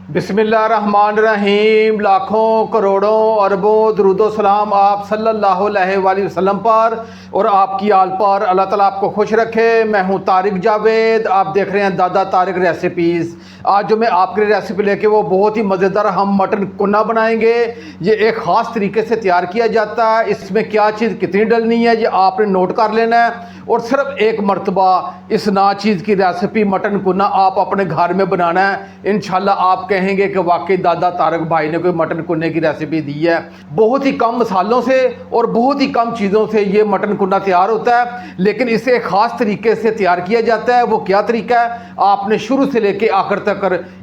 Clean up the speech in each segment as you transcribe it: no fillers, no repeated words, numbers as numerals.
बिस्मिल्लाहिर्रहमानिर्रहीम। लाखों करोड़ों अरबों दरूदो सलाम आप सल्लल्लाहु अलैहि वसल्लम पर और आपकी आल पर। अल्लाह ताला आपको खुश रखे। मैं हूं तारिक जावेद, आप देख रहे हैं दादा तारिक रेसिपीज़। आज जो मैं आपके लिए रेसिपी लेके वो बहुत ही मज़ेदार हम मटन कुन्ना बनाएंगे। ये एक ख़ास तरीके से तैयार किया जाता है। इसमें क्या चीज़ कितनी डलनी है ये आपने नोट कर लेना है और सिर्फ एक मरतबा इस नाचीज़ की रेसिपी मटन कुन्ना आप अपने घर में बनाना है। इंशाल्लाह आप कहेंगे कि वाकई दादा तारिक भाई ने कोई मटन कुन्ने की रेसिपी दी है। बहुत ही कम मसालों से और बहुत ही कम चीज़ों से ये मटन कुन्ना तैयार होता है, लेकिन इसे एक ख़ास तरीके से तैयार किया जाता है। वो क्या तरीका है आपने शुरू से लेके आखिर तक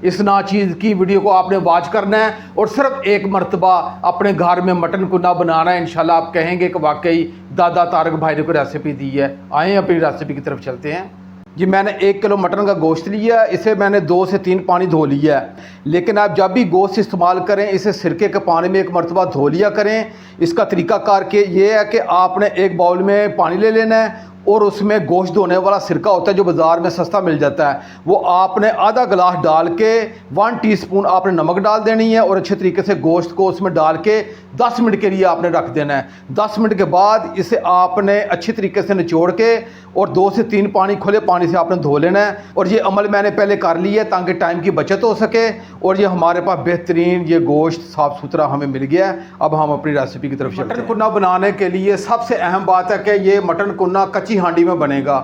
इस नाचीज़ की वीडियो को आपने वॉच करना है और सिर्फ एक मरतबा अपने घर में मटन कुन्ना बनाना है। इंशाल्लाह आप कहेंगे कि वाकई दादा तारिक भाई ने कोई रेसिपी दी है। आए अपनी रेसिपी की तरफ चलते हैं जी। मैंने 1 किलो मटन का गोश्त लिया, इसे मैंने 2 से 3 पानी धो लिया है। लेकिन आप जब भी गोश्त इस्तेमाल करें इसे सिरके के पानी में एक मरतबा धो लिया करें। इसका तरीका कार ये है कि आपने एक बाउल में पानी ले लेना है और उसमें गोश्त धोने वाला सिरका होता है जो बाज़ार में सस्ता मिल जाता है। वो आपने आधा गिलास डाल के 1 टीस्पून आपने नमक डाल देनी है और अच्छे तरीके से गोश्त को उसमें डाल के 10 मिनट के लिए आपने रख देना है। 10 मिनट के बाद इसे आपने अच्छी तरीके से निचोड़ के और 2 से 3 पानी खुले पानी से आपने धो लेना है। और ये अमल मैंने पहले कर लिया है ताकि टाइम की बचत हो सके। और ये हमारे पास बेहतरीन ये गोश्त साफ़ सुथरा हमें मिल गया है। अब हम अपनी रेसिपी की तरफ चलते हैं। मटन कुन्ना बनाने के लिए सबसे अहम बात है कि ये मटन कुन्ना कच्ची हांडी में बनेगा।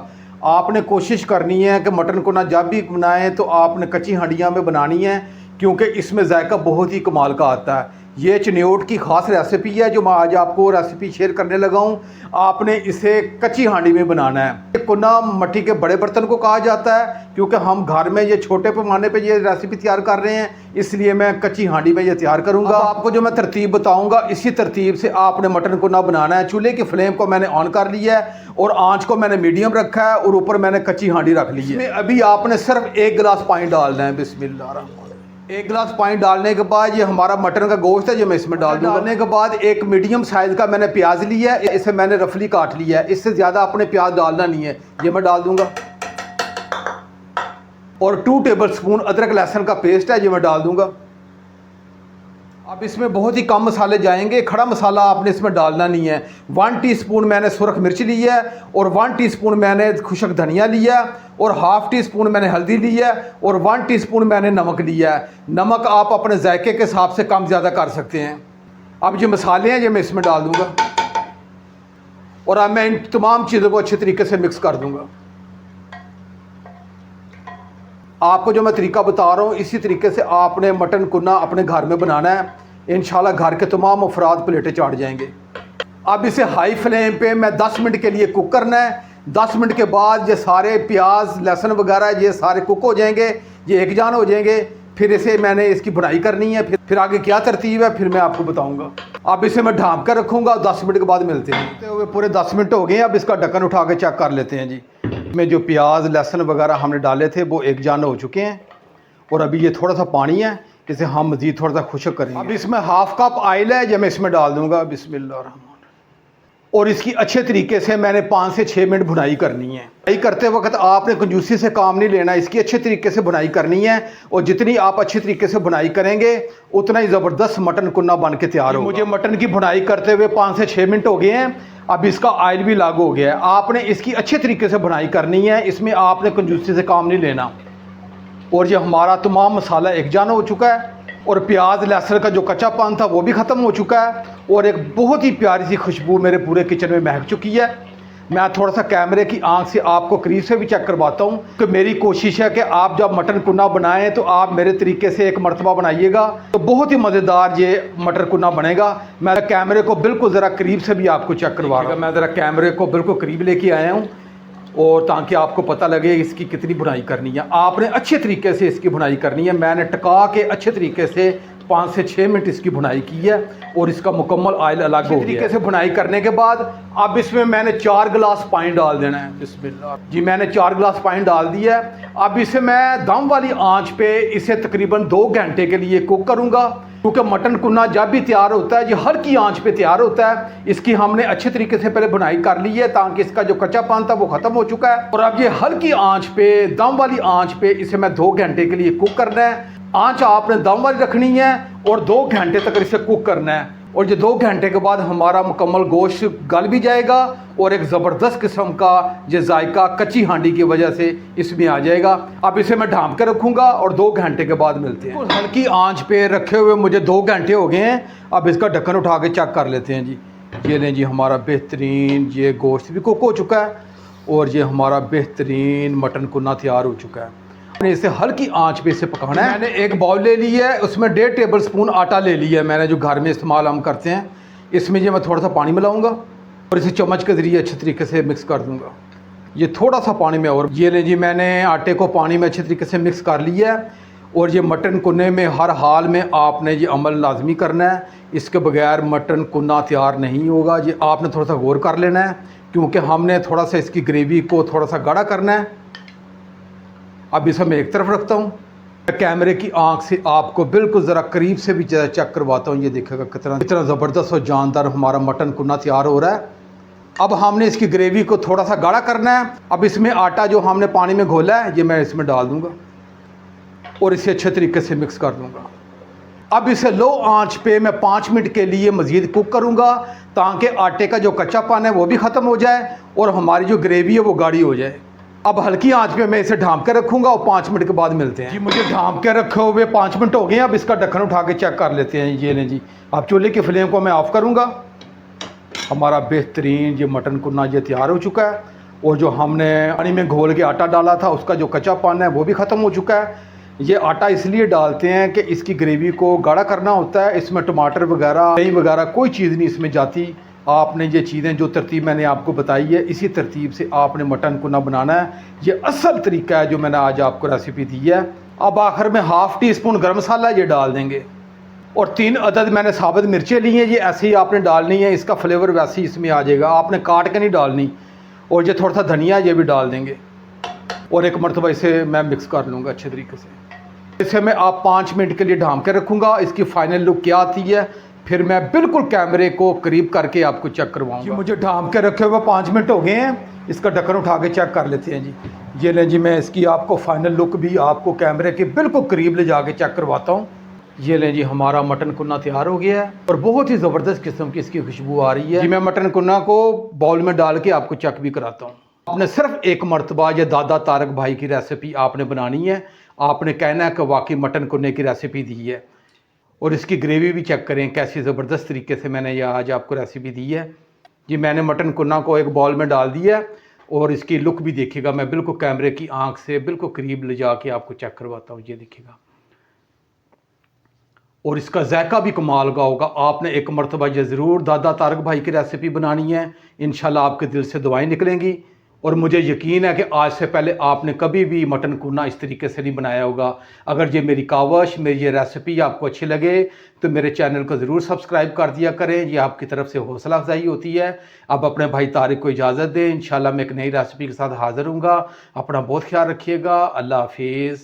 आपने कोशिश करनी है कि मटन कुन्ना जब भी बनाएं तो आपने कच्ची हांडियाँ में बनानी है, क्योंकि इसमें जायका बहुत ही कमाल का आता है। ये चनियोट की ख़ास रेसिपी है जो मैं आज आपको रेसिपी शेयर करने लगा हूँ। आपने इसे कच्ची हांडी में बनाना है। कुन्ना मट्टी के बड़े बर्तन को कहा जाता है, क्योंकि हम घर में ये छोटे पैमाने पे ये रेसिपी तैयार कर रहे हैं, इसलिए मैं कच्ची हांडी में ये तैयार करूँगा। आपको जो मैं तरतीब बताऊँगा इसी तरतीब से आपने मटन कुन्ना बनाना है। चूल्हे की फ्लेम को मैंने ऑन कर लिया है और आँच को मैंने मीडियम रखा है और ऊपर मैंने कच्ची हांडी रख ली है। अभी आपने सिर्फ 1 गिलास पानी डालना है। बिस्मिल्लाह। 1 गिलास पानी डालने के बाद ये हमारा मटन का गोश्त है जो मैं इसमें डाल दूँगा। डालने के बाद एक मीडियम साइज़ का मैंने प्याज लिया है, इसे मैंने रफली काट लिया है। इससे ज़्यादा अपने प्याज डालना नहीं है। ये मैं डाल दूँगा। और 2 टेबलस्पून अदरक लहसुन का पेस्ट है, ये मैं डाल दूँगा। अब इसमें बहुत ही कम मसाले जाएंगे, खड़ा मसाला आपने इसमें डालना नहीं है। 1 टीस्पून मैंने सुरख मिर्च ली है और 1 टीस्पून मैंने खुशक धनिया लिया और ½ टीस्पून मैंने हल्दी ली है और 1 टीस्पून मैंने नमक लिया है। नमक आप अपने जायके के हिसाब से कम ज़्यादा कर सकते हैं। अब जो मसाले हैं ये मैं इसमें डाल दूँगा और अब मैं इन तमाम चीज़ों को अच्छे तरीके से मिक्स कर दूँगा। आपको जो मैं तरीका बता रहा हूँ इसी तरीके से आपने मटन कुन्ना अपने घर में बनाना है। इंशाल्लाह घर के तमाम अफराद प्लेटें चाट जाएंगे। अब इसे हाई फ्लेम पे मैं 10 मिनट के लिए कुक करना है। 10 मिनट के बाद ये सारे प्याज लहसुन वगैरह ये सारे कुक हो जाएंगे, ये एकजान हो जाएंगे। फिर इसे मैंने इसकी बुनाई करनी है। फिर आगे क्या तरतीब है फिर मैं आपको बताऊँगा। अब इसे मैं ढाँप कर रखूँगा। 10 मिनट के बाद मिलते हैं। पूरे 10 मिनट हो गए हैं। अब इसका ढक्कन उठा के चेक कर लेते हैं जी। में जो प्याज लहसुन वगैरह हमने डाले थे वो एकजान हो चुके हैं और अभी ये थोड़ा सा पानी है, इसे हम मज़ीद थोड़ा सा खुश्क करेंगे। अब इसमें ½ कप ऑयल है जो मैं इसमें डाल दूंगा। बिस्मिल्लाह। और इसकी अच्छे तरीके से मैंने 5 से 6 मिनट भुनाई करनी है। भुनाई करते वक्त आपने कंजूसी से काम नहीं लेना, इसकी अच्छे तरीके से भुनाई करनी है। और जितनी आप अच्छे तरीके से भुनाई करेंगे उतना ही ज़बरदस्त मटन कुन्ना बन के तैयार होगा। मुझे मटन की भुनाई करते हुए 5 से 6 मिनट हो गए हैं। अब इसका ऑयल भी लागू हो गया है। आपने इसकी अच्छे तरीके से भुनाई करनी है, इसमें आपने कंजूसी से काम नहीं लेना। और ये हमारा तमाम मसाला एकजान हो चुका है और प्याज लहसुन का जो कच्चापन था वो भी ख़त्म हो चुका है और एक बहुत ही प्यारी सी खुशबू मेरे पूरे किचन में महक चुकी है। मैं थोड़ा सा कैमरे की आंख से आपको करीब से भी चेक करवाता हूँ कि मेरी कोशिश है कि आप जब मटन कुन्ना बनाएं तो आप मेरे तरीके से एक मरतबा बनाइएगा तो बहुत ही मज़ेदार ये मटन कुन्ना बनेगा। मैं कैमरे को बिल्कुल ज़रा करीब से भी आपको चेक करवा रहा हूँ। मैं ज़रा कैमरे को बिल्कुल करीब लेके आया हूँ और ताकि आपको पता लगे इसकी कितनी बुनाई करनी है। आपने अच्छे तरीके से इसकी बुनाई करनी है। मैंने टका के अच्छे तरीके से 5 से 6 मिनट इसकी बुनाई की है और इसका मुकम्मल ऑयल अलग हो गया। तरीके से बुनाई करने के बाद अब इसमें मैंने 4 गिलास पानी डाल देना है। बिस्मिल्लाह जी। मैंने 4 गिलास पानी डाल दिया है। अब इसे मैं दम वाली आंच पे इसे तकरीबन 2 घंटे के लिए कुक करूँगा, क्योंकि मटन कुन्ना जब भी तैयार होता है ये हल्की आंच पे तैयार होता है। इसकी हमने अच्छे तरीके से पहले बुनाई कर ली है ताकि इसका जो कच्चापन था वो ख़त्म हो चुका है। और अब ये हल्की आंच पे दम वाली आंच पे इसे मैं 2 घंटे के लिए कुक करना है। आंच आपने दम वाली रखनी है और 2 घंटे तक इसे कुक करना है। और ये 2 घंटे के बाद हमारा मुकम्मल गोश्त गल भी जाएगा और एक ज़बरदस्त किस्म का ये जायका कच्ची हांडी की वजह से इसमें आ जाएगा। अब इसे मैं ढाँप के रखूँगा और 2 घंटे के बाद मिलते हैं। हल्की आंच पे रखे हुए मुझे 2 घंटे हो गए हैं। अब इसका ढक्कन उठा के चेक कर लेते हैं जी। ये लें जी, हमारा बेहतरीन ये गोश्त भी कुक हो चुका है और ये हमारा बेहतरीन मटन कुन्ना तैयार हो चुका है। इसे हल्की आंच पे इसे पकाना है। मैंने एक बाउल ले लिया है, उसमें 1.5 टेबल स्पून आटा ले लिया है मैंने, जो घर में इस्तेमाल हम करते हैं। इसमें ये मैं थोड़ा सा पानी मिलाऊंगा और इसे चम्मच के ज़रिए अच्छे तरीके से मिक्स कर दूंगा। ये थोड़ा सा पानी में और ये ले जी, मैंने आटे को पानी में अच्छे तरीके से मिक्स कर लिया है। और ये मटन कुन्ने में हर हाल में आपने ये अमल लाजमी करना है, इसके बगैर मटन कुन्ना तैयार नहीं होगा। ये आपने थोड़ा सा गौर कर लेना है क्योंकि हमने थोड़ा सा इसकी ग्रेवी को थोड़ा सा गाढ़ा करना है। अब इसे मैं एक तरफ रखता हूँ। कैमरे की आंख से आपको बिल्कुल ज़रा करीब से भी चेक करवाता हूँ। ये देखिएगा कितना ज़बरदस्त और जानदार हमारा मटन कुन्ना तैयार हो रहा है। अब हमने इसकी ग्रेवी को थोड़ा सा गाढ़ा करना है। अब इसमें आटा जो हमने पानी में घोला है ये मैं इसमें डाल दूँगा और इसे अच्छे तरीके से मिक्स कर दूँगा। अब इसे लो आंच पे मैं 5 मिनट के लिए मज़ीद कुक करूँगा ताकि आटे का जो कच्चापन है वो भी ख़त्म हो जाए और हमारी जो ग्रेवी है वो गाढ़ी हो जाए। अब हल्की आंच पे मैं इसे ढाँप के रखूँगा और 5 मिनट के बाद मिलते हैं जी। मुझे ढाँप के रखे हुए 5 मिनट हो गए हैं। अब इसका ढक्कन उठा के चेक कर लेते हैं। ये लें जी, अब चूल्हे की फ्लेम को मैं ऑफ़ करूँगा। हमारा बेहतरीन ये मटन कुन्ना ये तैयार हो चुका है और जो हमने पानी में घोल के आटा डाला था उसका जो कच्चापन है वो भी ख़त्म हो चुका है। ये आटा इसलिए डालते हैं कि इसकी ग्रेवी को गाढ़ा करना होता है। इसमें टमाटर वगैरह दही वगैरह कोई चीज़ नहीं इसमें जाती। आपने ये चीज़ें जो तरतीब मैंने आपको बताई है इसी तरतीब से आपने मटन कुन्ना बनाना है। ये असल तरीका है जो मैंने आज आपको रेसिपी दी है। अब आखिर में ½ टी स्पून गर्म मसाला ये डाल देंगे और 3 अदद मैंने साबुत मिर्चें ली हैं। ये ऐसे ही आपने डालनी है, इसका फ्लेवर वैसे ही इसमें आ जाएगा, आपने काट के नहीं डालनी। और ये थोड़ा सा धनिया ये भी डाल देंगे और एक मरतबा इसे मैं मिक्स कर लूँगा अच्छे तरीके से। इसे मैं आप 5 मिनट के लिए ढाँप के रखूँगा। इसकी फ़ाइनल लुक क्या आती है फिर मैं बिल्कुल कैमरे को करीब करके आपको चेक करवाऊंगा। मुझे ढाँप के रखे हुए 5 मिनट हो गए हैं। इसका ढक्कन उठा के चेक कर लेते हैं जी। ये लें जी, मैं इसकी आपको फ़ाइनल लुक भी आपको कैमरे के बिल्कुल करीब ले जाके चेक करवाता हूँ। ये लें जी, हमारा मटन कुन्ना तैयार हो गया है और बहुत ही ज़बरदस्त किस्म की इसकी खुशबू आ रही है जी। मैं मटन कुन्ना को बाउल में डाल के आपको चेक भी कराता हूँ। आपने सिर्फ एक मरतबा ये दादा तारक भाई की रेसिपी आपने बनानी है। आपने कहना है कि वाकई मटन कुन्ने की रेसिपी दी है और इसकी ग्रेवी भी चेक करें कैसी ज़बरदस्त तरीके से मैंने यह आज आपको रेसिपी दी है जी। मैंने मटन कुन्ना को एक बाउल में डाल दिया है और इसकी लुक भी देखिएगा। मैं बिल्कुल कैमरे की आंख से बिल्कुल करीब ले जाके आपको चेक करवाता हूँ। ये देखिएगा और इसका जायका भी कमाल का होगा। आपने एक मरतबा ये ज़रूर दादा तारक भाई की रेसिपी बनानी है। इंशाल्लाह आपके दिल से दुआएं निकलेंगी और मुझे यकीन है कि आज से पहले आपने कभी भी मटन कुन्ना इस तरीके से नहीं बनाया होगा। अगर ये मेरी कावश, मेरी ये रेसिपी आपको अच्छी लगे तो मेरे चैनल को ज़रूर सब्सक्राइब कर दिया करें। ये आपकी तरफ से हौसला अफजाई होती है। अब अपने भाई तारिक को इजाज़त दें। इंशाल्लाह मैं एक नई रेसिपी के साथ हाज़िर हूँगा। अपना बहुत ख्याल रखिएगा। अल्लाह हाफिज़।